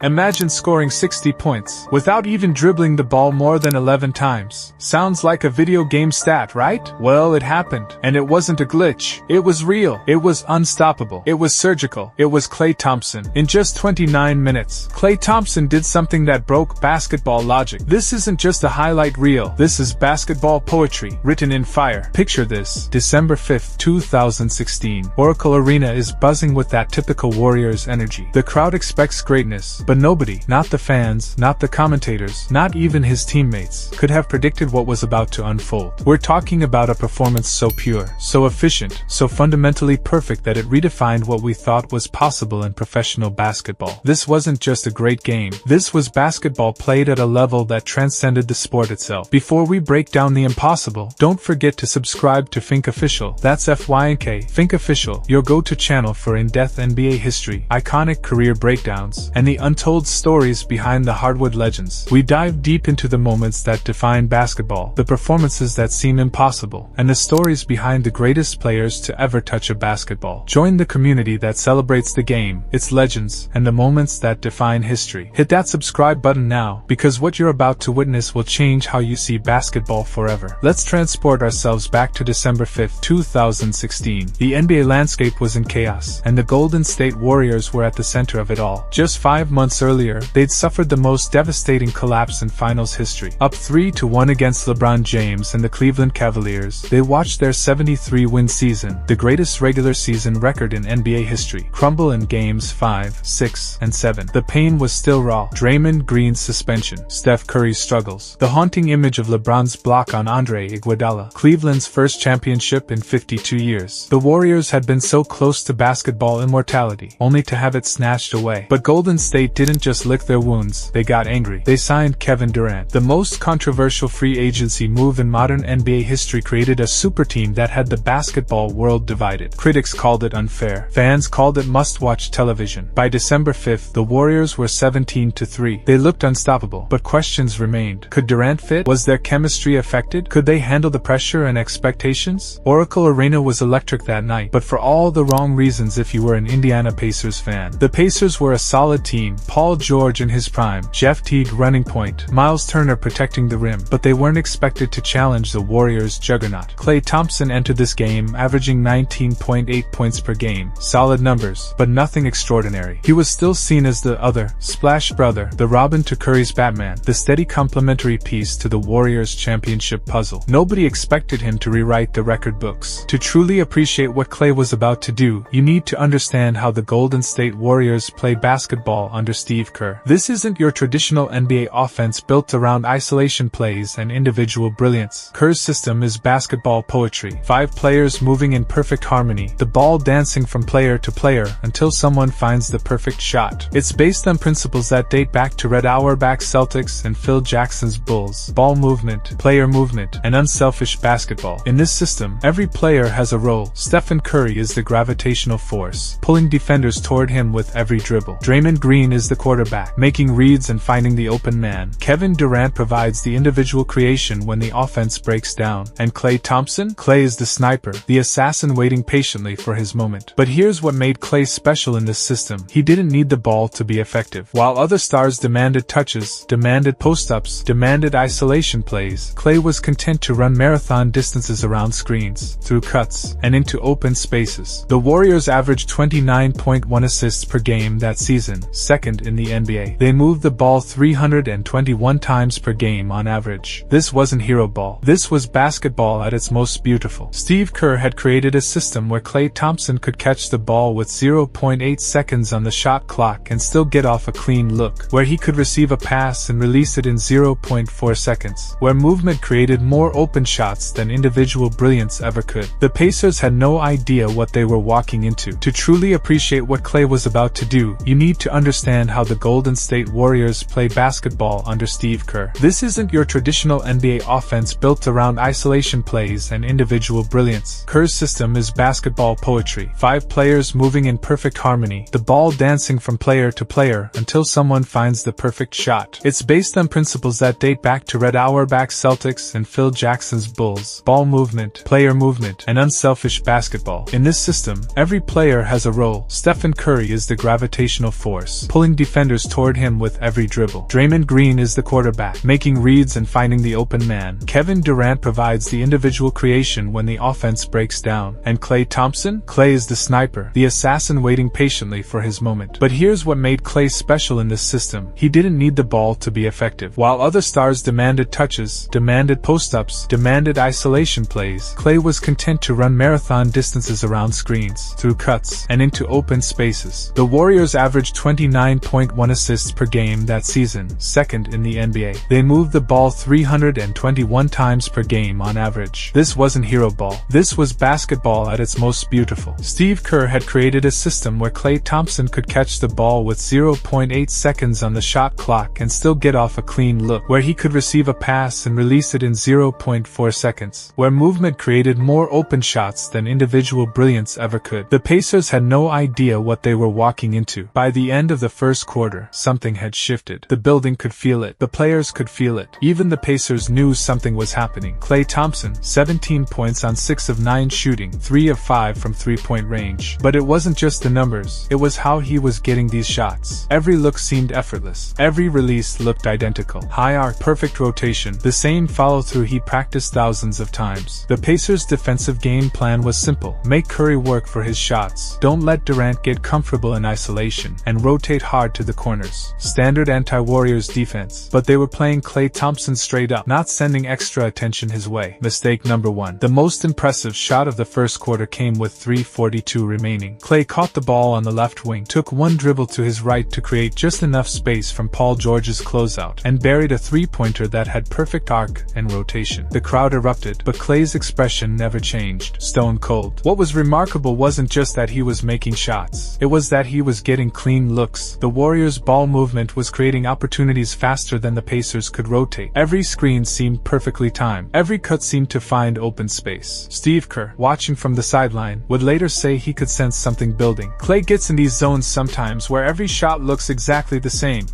Imagine scoring 60 points without even dribbling the ball more than 11 times. Sounds like a video game stat, right? Well, it happened. And it wasn't a glitch. It was real. It was unstoppable. It was surgical. It was Klay Thompson. In just 29 minutes, Klay Thompson did something that broke basketball logic. This isn't just a highlight reel. This is basketball poetry, written in fire. Picture this. December 5th, 2016. Oracle Arena is buzzing with that typical Warriors energy. The crowd expects greatness. But nobody, not the fans, not the commentators, not even his teammates, could have predicted what was about to unfold. We're talking about a performance so pure, so efficient, so fundamentally perfect that it redefined what we thought was possible in professional basketball. This wasn't just a great game. This was basketball played at a level that transcended the sport itself. Before we break down the impossible, don't forget to subscribe to Think Official. That's FYNK, Think Official, your go-to channel for in-depth NBA history, iconic career breakdowns, and the untold stories behind the hardwood legends. We dive deep into the moments that define basketball, the performances that seem impossible, and the stories behind the greatest players to ever touch a basketball. Join the community that celebrates the game, its legends, and the moments that define history. Hit that subscribe button now, because what you're about to witness will change how you see basketball forever. Let's transport ourselves back to December 5th, 2016. The NBA landscape was in chaos, and the Golden State Warriors were at the center of it all. Just 5 months earlier, they'd suffered the most devastating collapse in finals history. Up 3-1 against LeBron James and the Cleveland Cavaliers, they watched their 73-win season, the greatest regular season record in NBA history, crumble in games 5, 6, and 7. The pain was still raw. Draymond Green's suspension, Steph Curry's struggles, the haunting image of LeBron's block on Andre Iguodala, Cleveland's first championship in 52 years. The Warriors had been so close to basketball immortality, only to have it snatched away. But Golden State didn't just lick their wounds, they got angry. They signed Kevin Durant. The most controversial free agency move in modern NBA history created a super team that had the basketball world divided. Critics called it unfair. Fans called it must-watch television. By December 5th, the Warriors were 17-3. They looked unstoppable, but questions remained. Could Durant fit? Was their chemistry affected? Could they handle the pressure and expectations? Oracle Arena was electric that night, but for all the wrong reasons if you were an Indiana Pacers fan. The Pacers were a solid team. Paul George in his prime, Jeff Teague running point, Miles Turner protecting the rim, but they weren't expected to challenge the Warriors' juggernaut. Klay Thompson entered this game averaging 19.8 points per game. Solid numbers, but nothing extraordinary. He was still seen as the other, Splash Brother, the Robin to Curry's Batman, the steady complementary piece to the Warriors' championship puzzle. Nobody expected him to rewrite the record books. To truly appreciate what Klay was about to do, you need to understand how the Golden State Warriors played basketball under Steve Kerr. This isn't your traditional NBA offense built around isolation plays and individual brilliance. Kerr's system is basketball poetry. 5 players moving in perfect harmony, the ball dancing from player to player until someone finds the perfect shot. It's based on principles that date back to Red Auerbach's Celtics and Phil Jackson's Bulls. Ball movement, player movement, and unselfish basketball. In this system, every player has a role. Stephen Curry is the gravitational force, pulling defenders toward him with every dribble. Draymond Green is the quarterback, making reads and finding the open man. Kevin Durant provides the individual creation when the offense breaks down. And Klay Thompson? Klay is the sniper, the assassin waiting patiently for his moment. But here's what made Klay special in this system. He didn't need the ball to be effective. While other stars demanded touches, demanded post-ups, demanded isolation plays, Klay was content to run marathon distances around screens, through cuts, and into open spaces. The Warriors averaged 29.1 assists per game that season, second in the NBA. They moved the ball 321 times per game on average. This wasn't hero ball. This was basketball at its most beautiful. Steve Kerr had created a system where Klay Thompson could catch the ball with 0.8 seconds on the shot clock and still get off a clean look, where he could receive a pass and release it in 0.4 seconds, where movement created more open shots than individual brilliance ever could. The Pacers had no idea what they were walking into. To truly appreciate what Klay was about to do, you need to understand how the Golden State Warriors played basketball under Steve Kerr. This isn't your traditional NBA offense built around isolation plays and individual brilliance. Kerr's system is basketball poetry. 5 players moving in perfect harmony, the ball dancing from player to player until someone finds the perfect shot. It's based on principles that date back to Red Auerbach's Celtics and Phil Jackson's Bulls. Ball movement, player movement, and unselfish basketball. In this system, every player has a role. Stephen Curry is the gravitational force, pulling pulling defenders toward him with every dribble. Draymond Green is the quarterback, making reads and finding the open man. Kevin Durant provides the individual creation when the offense breaks down. And Klay Thompson? Klay is the sniper, the assassin waiting patiently for his moment. But here's what made Klay special in this system. He didn't need the ball to be effective. While other stars demanded touches, demanded post-ups, demanded isolation plays, Klay was content to run marathon distances around screens, through cuts, and into open spaces. The Warriors averaged 29.1 assists per game that season, second in the NBA. They moved the ball 321 times per game on average. This wasn't hero ball. This was basketball at its most beautiful. Steve Kerr had created a system where Klay Thompson could catch the ball with 0.8 seconds on the shot clock and still get off a clean look, where he could receive a pass and release it in 0.4 seconds, where movement created more open shots than individual brilliance ever could. The Pacers had no idea what they were walking into. By the end of the first quarter, something had shifted. The building could feel it. The players could feel it. Even the Pacers knew something was happening. Klay Thompson, 17 points on 6 of 9 shooting, 3 of 5 from three-point range. But it wasn't just the numbers, it was how he was getting these shots. Every look seemed effortless. Every release looked identical. High arc, perfect rotation, the same follow-through he practiced thousands of times. The Pacers' defensive game plan was simple. Make Curry work for his shots. Don't let Durant get comfortable in isolation, and rotate hard to the corners. Standard anti-Warriors defense. But they were playing Klay Thompson straight up, not sending extra attention his way. Mistake number 1. The most impressive shot of the first quarter came with 3:42 remaining. Klay caught the ball on the left wing, took one dribble to his right to create just enough space from Paul George's closeout, and buried a three-pointer that had perfect arc and rotation. The crowd erupted, but Klay's expression never changed. Stone cold. What was remarkable wasn't just that he was making shots. It was that he was getting clean looks. The Warriors' ball movement was creating opportunities faster than the Pacers could rotate. Every screen seemed perfectly timed. Every cut seemed to find open space. Steve Kerr, watching from the sideline, would later say he could sense something building. Klay gets in these zones sometimes where every shot looks exactly the same.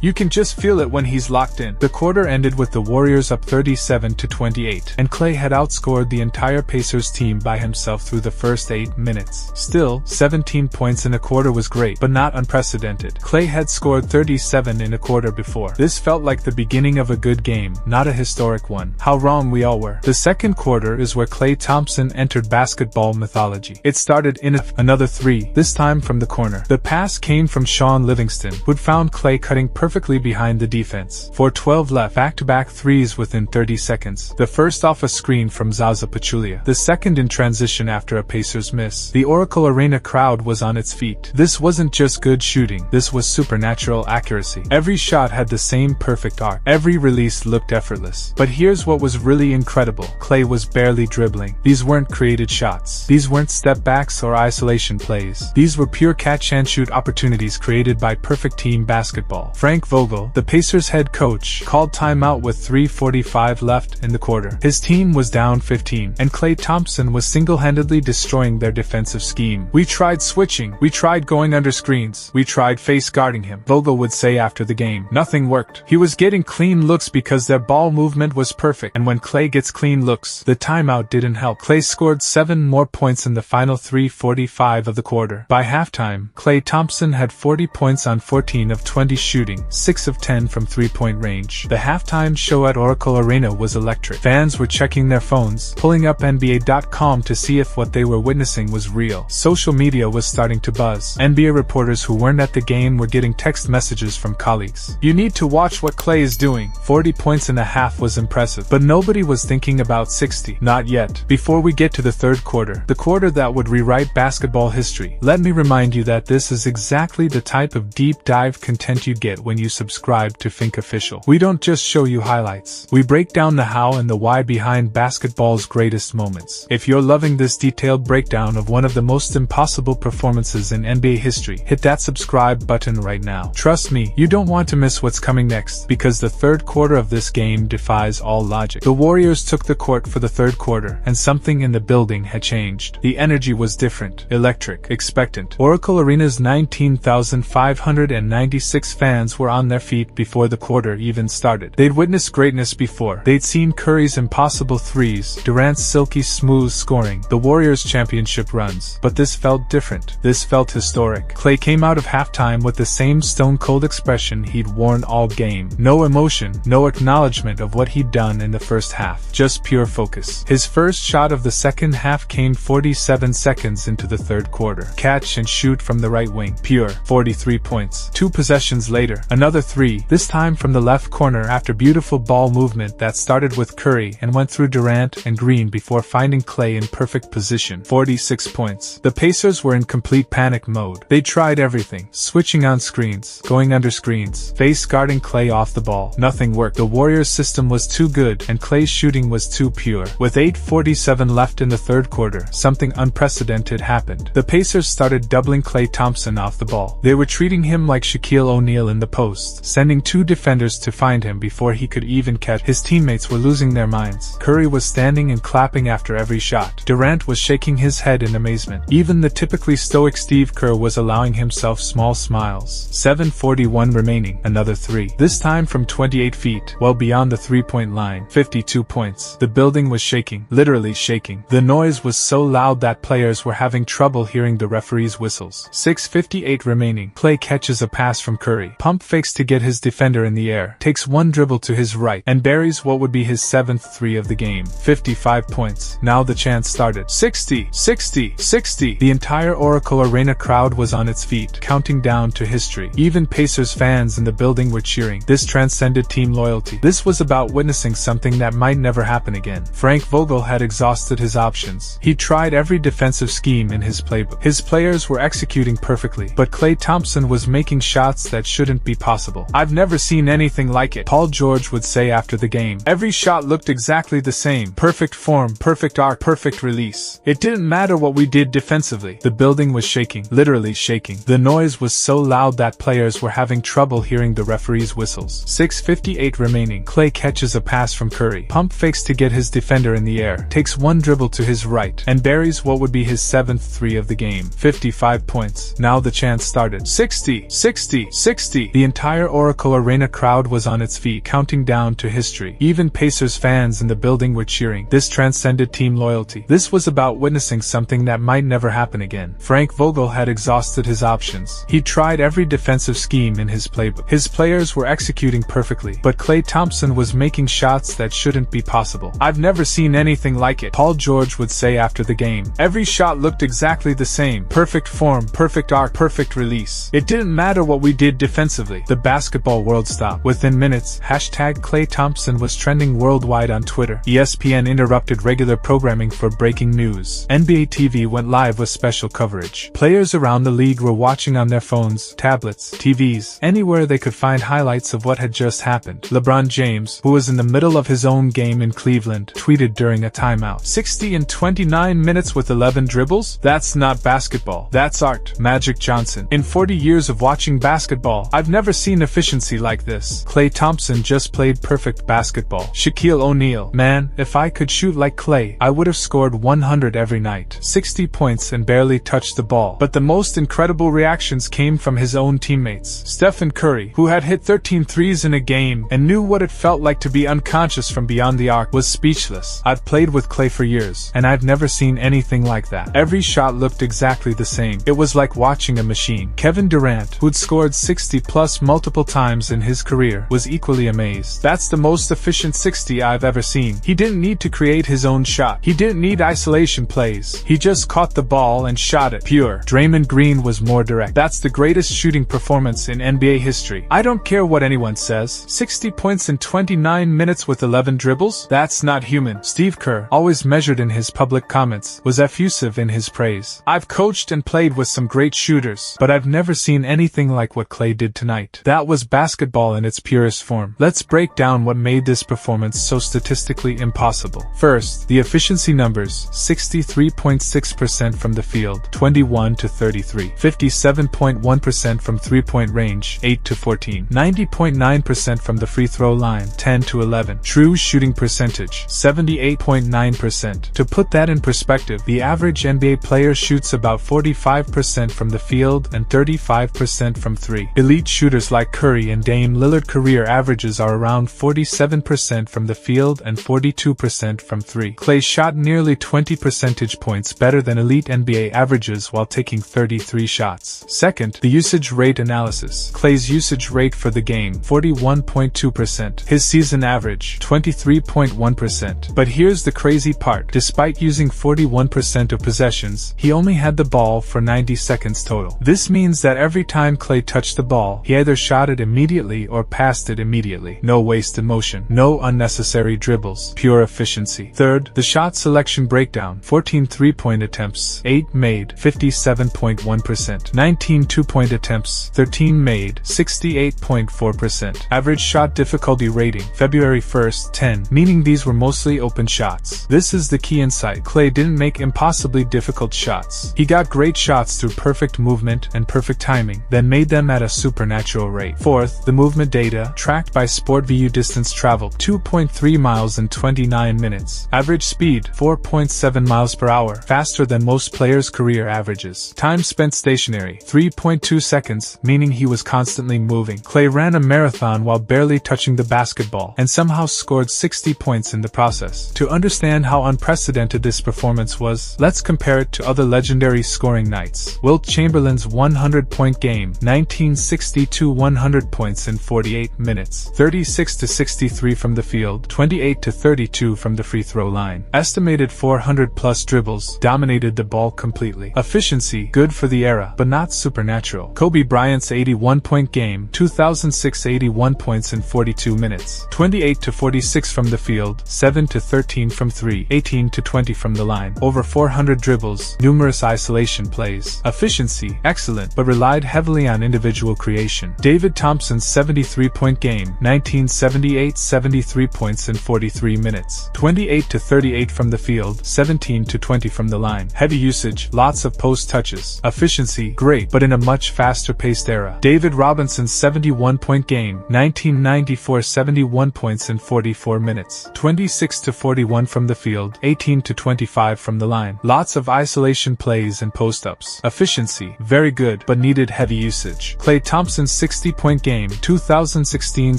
You can just feel it when he's locked in. The quarter ended with the Warriors up 37-28, and Klay had outscored the entire Pacers team by himself through the first 8 minutes. Still, 17 points in a quarter was great, but not unprecedented. Klay had scored 37 in a quarter before. This felt like the beginning of a good game, not a historic one. How wrong we all were. The second quarter is where Klay Thompson entered basketball mythology. It started in another three, this time from the corner. The pass came from Sean Livingston, who'd found Klay cutting perfectly behind the defense. 4:12 left, back-to-back threes within 30 seconds. The first off a screen from Zaza Pachulia. The second in transition after a Pacers miss. The Oracle Arena crowd was on its feet. This wasn't just good shooting, this was supernatural accuracy. Every shot had the same perfect arc. Every release looked effortless. But here's what was really incredible. Klay was barely dribbling. These weren't created shots. These weren't step backs or isolation plays. These were pure catch-and-shoot opportunities created by perfect team basketball. Frank Vogel, the Pacers head coach, called timeout with 3:45 left in the quarter. His team was down 15, and Klay Thompson was single-handedly destroying their defensive scheme. "We tried switching, we tried going under screens, we tried face guarding him," Vogel would say after the game. Nothing worked. He was getting clean looks because their ball movement was perfect, and when Klay gets clean looks, the timeout didn't help. Klay scored 7 more points in the final 3:45 of the quarter. By halftime, Klay Thompson had 40 points on 14 of 20 shooting, 6 of 10 from three-point range. The halftime show at Oracle Arena was electric. Fans were checking their phones, pulling up NBA.com to see if what they were witnessing was real. Social media was starting to buzz. NBA reporters who weren't at the game were getting text messages from colleagues. "You need to watch what Klay is doing." 40 points in a half was impressive, but nobody was thinking about 60. Not yet. Before we get to the third quarter, the quarter that would rewrite basketball history, let me remind you that this is exactly the type of deep dive content you get when you subscribe to Think Official. We don't just show you highlights. We break down the how and the why behind basketball's greatest moments. If you're loving this detailed breakdown of one of the most impossible performances in NBA history, hit that subscribe button right now. Trust me, you don't want to miss what's coming next, because the third quarter of this game defies all logic. The Warriors took the court for the third quarter, and something in the building had changed. The energy was different, electric, expectant. Oracle Arena's 19,596 fans fans were on their feet before the quarter even started. They'd witnessed greatness before. They'd seen Curry's impossible threes, Durant's silky smooth scoring, the Warriors' championship runs. But this felt different. This felt historic. Klay came out of halftime with the same stone-cold expression he'd worn all game. No emotion, no acknowledgement of what he'd done in the first half. Just pure focus. His first shot of the second half came 47 seconds into the third quarter. Catch and shoot from the right wing. Pure. 43 points. 2 possessions later, another 3, this time from the left corner after beautiful ball movement that started with Curry and went through Durant and Green before finding Klay in perfect position. 46 points. The Pacers were in complete panic mode. They tried everything. Switching on screens, going under screens, face guarding Klay off the ball. Nothing worked. The Warriors' system was too good and Klay's shooting was too pure. With 8:47 left in the third quarter, something unprecedented happened. The Pacers started doubling Klay Thompson off the ball. They were treating him like Shaquille O'Neal in the post, sending 2 defenders to find him before he could even catch. His teammates were losing their minds. Curry was standing and clapping after every shot. Durant was shaking his head in amazement. Even the typically stoic Steve Kerr was allowing himself small smiles. 7:41 remaining, another 3. This time from 28 feet, well beyond the three-point line. 52 points. The building was shaking, literally shaking. The noise was so loud that players were having trouble hearing the referee's whistles. 6:58 remaining. Klay catches a pass from Curry, pump fakes to get his defender in the air, takes one dribble to his right, and buries what would be his 7th 3 of the game. 55 points. Now the chant started. 60, 60, 60. The entire Oracle Arena crowd was on its feet, counting down to history. Even Pacers fans in the building were cheering. This transcended team loyalty. This was about witnessing something that might never happen again. Frank Vogel had exhausted his options. He tried every defensive scheme in his playbook. His players were executing perfectly, but Klay Thompson was making shots that shouldn't be possible. "I've never seen anything like it," Paul George would say after the game. "Every shot looked exactly the same. Perfect form, perfect arc, perfect release. It didn't matter what we did defensively." The building was shaking, literally shaking. The noise was so loud that players were having trouble hearing the referee's whistles. 6:58 remaining. Klay catches a pass from Curry, pump fakes to get his defender in the air, takes one dribble to his right, and buries what would be his 7th 3 of the game. 55 points. Now the chant started. 60, 60, 60. The entire Oracle Arena crowd was on its feet, counting down to history. Even Pacers fans in the building were cheering. This transcended team loyalty. This was about witnessing something that might never happen again. Frank Vogel had exhausted his options. He tried every defensive scheme in his playbook. His players were executing perfectly, but Klay Thompson was making shots that shouldn't be possible. "I've never seen anything like it," Paul George would say after the game. "Every shot looked exactly the same. Perfect form, perfect arc, perfect release. It didn't matter what we did defensively." The basketball world stopped. Within minutes, #Klay Thompson was trending worldwide on Twitter. ESPN interrupted regular programming for breaking news. NBA TV went live with special coverage. Players around the league were watching on their phones, tablets, TVs, anywhere they could find highlights of what had just happened. LeBron James, who was in the middle of his own game in Cleveland, tweeted during a timeout. 60 in 29 minutes with 11 dribbles? That's not basketball. That's art. Magic Johnson. "In 40 years of watching basketball, I've never seen efficiency like this. Klay Thompson just played perfect basketball." Shaquille O'Neal. "Man, if I could shoot like Klay, I would have scored 100 every night. 60 points and barely touched the ball." But the most incredible reactions came from his own teammates. Stephen Curry, who had hit 13 threes in a game and knew what it felt like to be unconscious from beyond the arc, was speechless. "I've played with Klay for years, and I've never seen anything like that. Every shot looked exactly the same. It was like watching a machine." Kevin Durant, who'd scored 60+ multiple times in his career, was equally amazed. "That's the most efficient 60 I've ever seen. He didn't need to create his own shot. He didn't need isolation plays. He just caught the ball and shot it. Pure." Draymond Green was more direct. "That's the greatest shooting performance in NBA history. I don't care what anyone says. 60 points in 29 minutes with 11 dribbles? That's not human." Steve Kerr, always measured in his public comments, was effusive in his praise. "I've coached and played with some great shooters, but I've never seen anything like what Klay did tonight. That was basketball in its purest form." Let's break down what made this performance so statistically impossible. First, the efficiency numbers: 63.6% from the field, 21 to 33; 57.1% from three-point range, 8 to 14; 90.9% from the free throw line, 10 to 11. True shooting percentage: 78.9%. To put that in perspective, the average NBA player shoots about 45% from the field and 35% from 3. Elite elite shooters like Curry and Dame Lillard career averages are around 47% from the field and 42% from three. Klay shot nearly 20 percentage points better than elite NBA averages while taking 33 shots. Second, the usage rate analysis. Klay's usage rate for the game, 41.2%. His season average, 23.1%. But here's the crazy part. Despite using 41% of possessions, he only had the ball for 90 seconds total. This means that every time Klay touched the ball, he either shot it immediately or passed it immediately. No wasted motion. No unnecessary dribbles. Pure efficiency. Third, the shot selection breakdown. 14 3-point attempts, 8 made, 57.1%. 19 2-point attempts, 13 made, 68.4%. Average shot difficulty rating, February 1st, 10, meaning these were mostly open shots. This is the key insight. Klay didn't make impossibly difficult shots. He got great shots through perfect movement and perfect timing, then made them at a supernatural rate. Fourth, the movement data, tracked by SportView. Distance traveled, 2.3 miles in 29 minutes. Average speed, 4.7 miles per hour, faster than most players' career averages. Time spent stationary, 3.2 seconds, meaning he was constantly moving. Klay ran a marathon while barely touching the basketball, and somehow scored 60 points in the process. To understand how unprecedented this performance was, let's compare it to other legendary scoring nights. Wilt Chamberlain's 100-point game, 1962, 100 points in 48 minutes, 36-63 from the field, 28-32 from the free throw line. Estimated 400-plus dribbles, dominated the ball completely. Efficiency, good for the era, but not supernatural. Kobe Bryant's 81-point game, 2006, 81 points in 42 minutes, 28-46 from the field, 7-13 from three, 18-20 from the line. Over 400 dribbles, numerous isolation plays. Efficiency, excellent, but relied heavily on individual creation. David Thompson's 73-point game, 1978, 73 points in 43 minutes, 28-38 from the field, 17-20 from the line. Heavy usage, lots of post touches. Efficiency, great, but in a much faster-paced era. David Robinson's 71-point game, 1994, 71 points in 44 minutes, 26-41 from the field, 18-25 from the line. Lots of isolation plays and post-ups. Efficiency, very good, but needed heavy usage. Klay Thompson's 60-point game, 2016,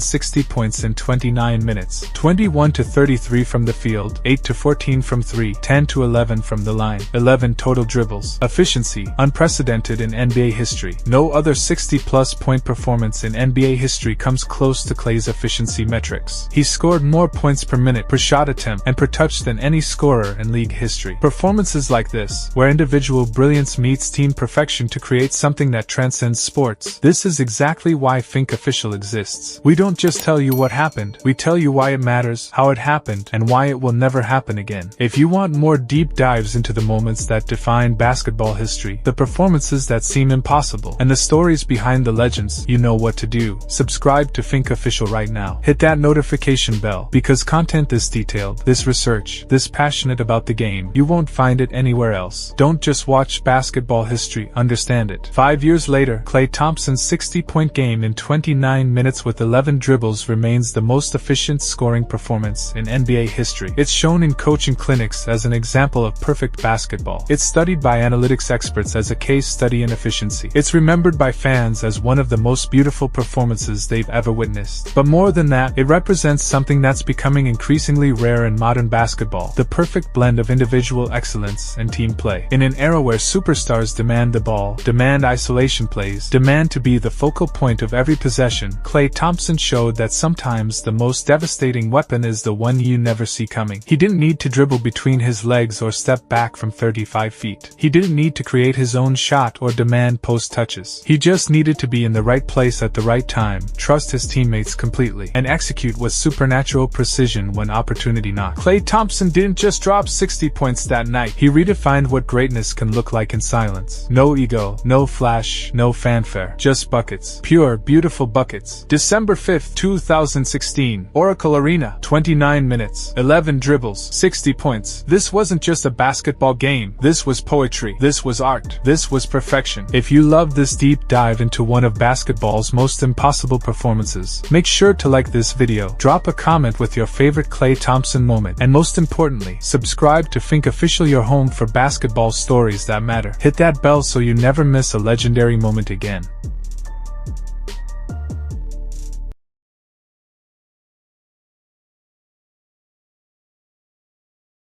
60 points in 29 minutes, 21-33 from the field, 8-14 from three, 10-11 from the line. 11 total dribbles. Efficiency, unprecedented in NBA history. No other 60-plus point performance in NBA history comes close to Klay's efficiency metrics. He scored more points per minute, per shot attempt, and per touch than any scorer in league history. Performances like this, where individual brilliance meets team perfection to create something that transcends sports. This is exactly why Think Official exists. We don't just tell you what happened, we tell you why it matters, how it happened, and why it will never happen again. If you want more deep dives into the moments that define basketball history, the performances that seem impossible, and the stories behind the legends, you know what to do. Subscribe to Think Official right now. Hit that notification bell, because content this detailed, this research, this passionate about the game, you won't find it anywhere else. Don't just watch basketball history, understand it. 5 years later, Klay Thompson's 60-point game in 29 minutes with 11 dribbles remains the most efficient scoring performance in NBA history. It's shown in coaching clinics as an example of perfect basketball. It's studied by analytics experts as a case study in efficiency. It's remembered by fans as one of the most beautiful performances they've ever witnessed. But more than that, it represents something that's becoming increasingly rare in modern basketball: the perfect blend of individual excellence and team play. In an era where superstars demand the ball, demand isolation plays, demand to be the focal point of every possession, Klay Thompson showed that sometimes the most devastating weapon is the one you never see coming. He didn't need to dribble between his legs or step back from 35 feet. He didn't need to create his own shot or demand post touches. He just needed to be in the right place at the right time, trust his teammates completely, and execute with supernatural precision when opportunity knocked. Klay Thompson didn't just drop 60 points that night. He redefined what greatness can look like in silence. No ego, no flash, no fanfare, just buckets. Pure, beautiful buckets. December 5th, 2016, Oracle Arena, 29 minutes, 11 dribbles, 60 points. This wasn't just a basketball game. This was poetry. This was art. This was perfection. If you love this deep dive into one of basketball's most impossible performances, make sure to like this video, drop a comment with your favorite Klay Thompson moment, and most importantly, subscribe to Think Official, your home for basketball stories that matter. Hit that bell so you never miss a legendary moment again.